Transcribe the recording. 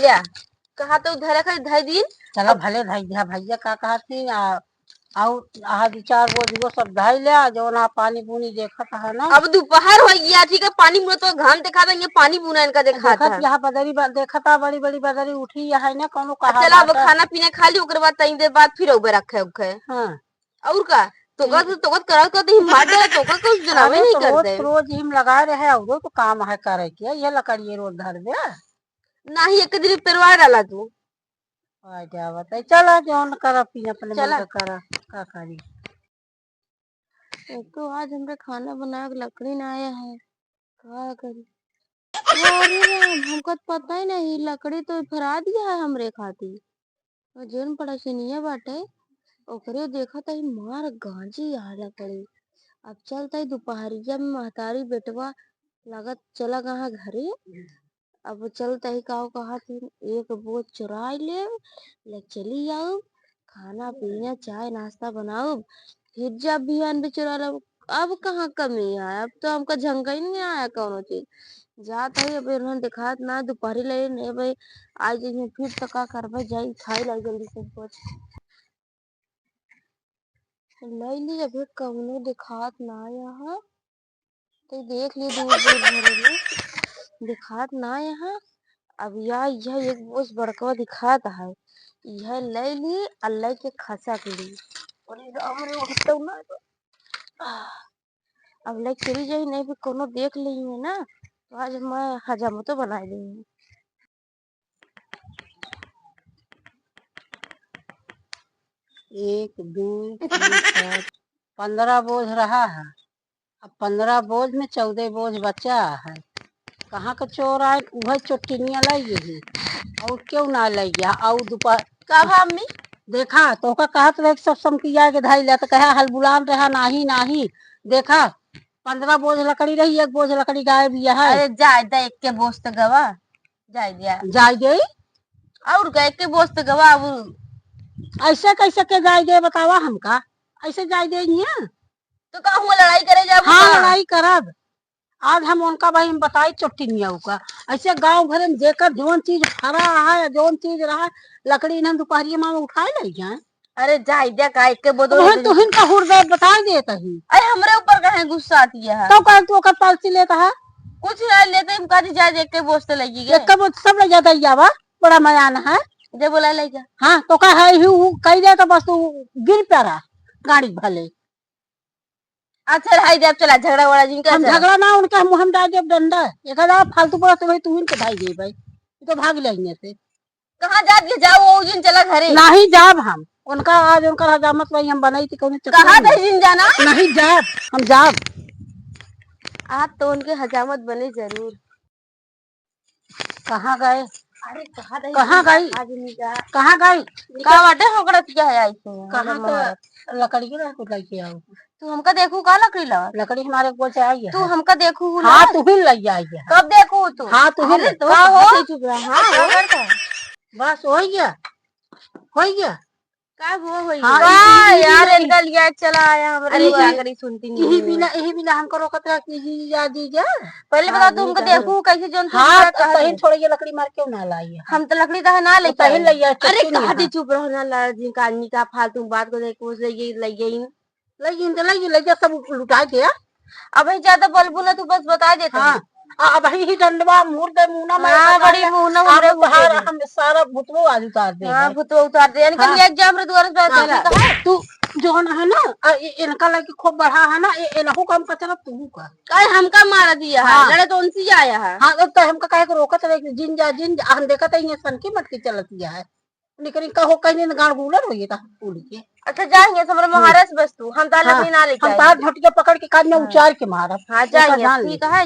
लिया कहा तो धरे खा धई दिन चला भले धाई दिया भैया का कहती आउ आहा विचार वो सब धाई लिया जो ना पानी पूनी देखा था ना। अब दोपहर हो गया ठीक है पानी मुझे तो घाम दिखा था ये पानी बुना इनका देखा था यहाँ बदरी देखा था बड़ी बड़ी बदरी उठी है ना कोनो कहा चला अब खाना पीना खा ली ओकर बाद तई देर बाद फिर उबे रखे उखे। हां और का तो करा करते ही मार दे तो का कुछ जनावे नहीं करते रोज हिम लगा रहे है और तो काम है करे के ये लकड़ी रोज धर दे नहीं एक दिन परवाह डाला तू आ जा बता चला जोन कर अपने अपने चला मन का का करी। तो आज हमरे खाना बना के लकड़ी ना आया है क्या करी। अरे हमको तो पता ही नहीं लकड़ी तो फरा दिया है हमरे खातिर और जोन पड़ोसिनिया बाटे ओकरे देखा था मार गांजी आ लकड़ी। अब चलता है दोपहरिया में महतारी बेटवा लागत चला कहाँ घरे अब चलता ही कहा थी एक बोझ चुरा ले चली आओ खाना पीना चाय नाश्ता बनाओ फिर जब बिहान भी चुरा लो। अब कहाँ कमी है अब तो हमका झंका ही नहीं आया कौनो चीज जाता है अब इन्होंने दिखा ना दोपहरी ले नहीं भाई आज फिर तो का करबे जाई खाई लाई जल्दी से कुछ लैली अभी कौनो दिखात ना यहाँ तो देख ली दूर दूर भरे में दिखात ना यहाँ। अब यह एक बोझ बड़का दिखात है यह लैली अल्लाह के खसक ली और राम रे उठते ना अब ले चली जाई नहीं भी कोनो देख ली है ना तो आज मैं हजामतो बना दी। 1 2 3 4 15 बोझ रहा है। अब 15 बोझ में 14 बोझ बचा है। कहाँ का चोर आए वह चोटिनिया लाई है और क्यों ना लाई गया और दोपहर का अम्मी देखा तो का कहत रहे सब समकिया के धाई ले तो कहा हल बुलान रहा नहीं देखा 15 बोझ लकड़ी रही 1 बोझ लकड़ी गायब है। अरे जाय दे एक के बोझ तो गवा जाय दिया जाय दे और का एक के बोझ तो गवा अब ऐसे कैसे के जाय दे बतावा हमका ऐसे जाय दे तो का हुआ लड़ाई करे जाब हाँ लड़ाई करब आज हम उनका भाई हम बताई चोटिनिया का ऐसे गांव घर में जेकर जोन चीज फरा है जोन चीज रहा लकड़ी इन्हें दोपहरिया में उठाए ले जाए। अरे जाय दे का एक के बोझ तो इनका हुर्दे बता देता ही अरे हमरे ऊपर कहे गुस्सा आती है तो कह तू ओकर पालसी लेता है कुछ ना लेते हम कह जाय एक के बोझ तो लगी गए एक के बोझ सब ले जाता ही जावा बड़ा मयान है जब बोला ले जा हाँ तो कह है कह दे तो बस तू गिर पड़ा गाड़ी भले अच्छा रहाई दे चला झगड़ा वाला जिनका हम झगड़ा ना उनका मुंह हम डाल दे डंडा एक हजार फालतू पड़ा तो भाई तू इनके भाई दे भाई तो भाग लेने से कहाँ जात के जाओ वो जिन चला घरे नहीं जाब हम उनका आज उनका हजामत भाई हम बनाई थी कौन कहाँ जिन जाना नहीं जाब हम जाब आज तो उनके हजामत बने जरूर। कहाँ गए अरे कहाँ गई आज नहीं जा कहाँ गई का बाटे होकड़त क्या है आई से कहाँ तो लकड़ी की ना कुछ लेके आओ तू हमका देखू का लकड़ी ला लकड़ी हमारे को से आई है तू हमका देखू हाँ तू ही ले आई है कब देखू तू हाँ तू ही तो हो चुप रहा हाँ बस हो गया का वो होई हाँ, यार इनका लिया चला आया हमारे जागरी सुनती नहीं यही बिना हमको रोकत रहा कि जी जा दीजिए पहले बता तू हमको देखू कैसे जोन हाँ कहीं थोड़ी ये लकड़ी मार क्यों ना लाई है हम तो लकड़ी तो ना ले कहीं ले अरे कहां चुप रहो ना जिनका आदमी का फालतू बात को देखो ले जा सब लुटा दिया अब ज्यादा बलबू ना तू बस बता देता हाँ अब ही डंडवा मुर्दे मुना में बड़ी मुना हमरे बाहर हम सारा भुतवो आज उतार दे हां भुतवो उतार दे यानी कि एक जाम रे द्वार पे तू जो है ना इनका लगे खूब बढ़ा है ना इनको काम का चला तू का काय हमका मार दिया है लड़े तो उनसे आया है हां तो हमका काहे को रोकत रहे जिन जा हम देखत है ये सन की मटकी चलती है लेकिन कहो कहीं न गाड़ गुलर होई था पूरी के अच्छा जाएंगे समरे महाराज बस तू हम तार लकड़ी ना लेके हम तार झटिया पकड़ के कान में उचार के मारब हां जाएंगे ठीक है।